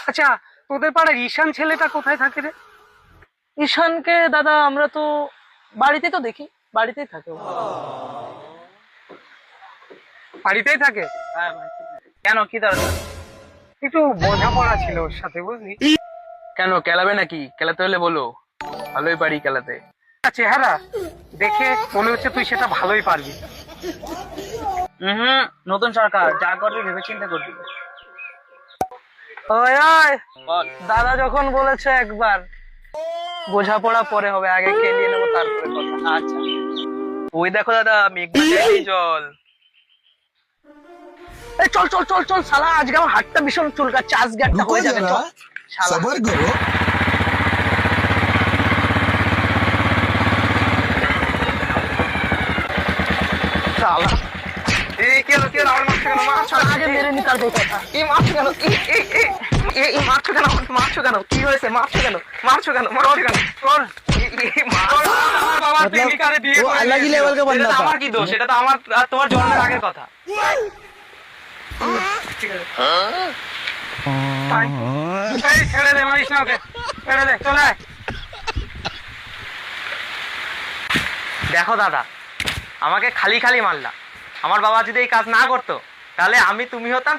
আচ্ছা, তোদের পাড়ার ঈশান ছেলেটা কোথায় থাকে রে? ঈশানকে দাদা আমরা তো বাড়িতে তো দেখি, বাড়িতেই থাকে ও। বাড়িতেই থাকে? হ্যাঁ কেন, কি দরকার? একটু বোঝাপড়া ছিল ওর সাথে, বুঝলি? কেন খেলাবে নাকি? খেলাতে হলে বলো, ভালোই পারি খেলাতে। চেহারা দেখে মনে হচ্ছে তুই সেটা ভালোই পারবি। হুম, নতুন সরকার যা করবি ভেবে চিন্তা করবি। ওই ওই বল। দাদা যখন বলেছে একবার, বোঝাপড়া পরে হবে, আগে খেলিয়ে নেবো তারপরে কথা। আচ্ছা। ওই দেখো দাদা, মেঘনা চাইলেই জল। এই চল চল চল চল শালা, আজকে আমার হাতটা ভীষণ চুলকাচ্ছে, আজকে একটা रुको হয়ে যাবে। जरा, চল শালা। सबर करो। শালা এই কি হলো, কি হলো? আমার মারছো কেন? মারছো শালা, আগে মেরে নি তারপর কথা। এই মারছো কেন? এই মারছো কেন? মারছো কেন? কি হয়েছে? মারছো কেন? মারছো কেন? মারছো কেন? তোর আমার বাবা প্রেমিকারে বিয়ে वो করে अलग ही নিয়েছিল। लेवल का এটা बंदा তো था। আমার কি দোষ? এটা তো আমার আর তোমার জন্মের আগের কথা। ঠিক আছে। এই ছেড়ে দে, মারিস না ওকে। ছেড়ে দে, চলে আয়। দেখো দাদা, আমাকে খালি খালি মারলা। আমার বাবা যদি এই কাজ না করতো, তাহলে আমি তুমি হতাম,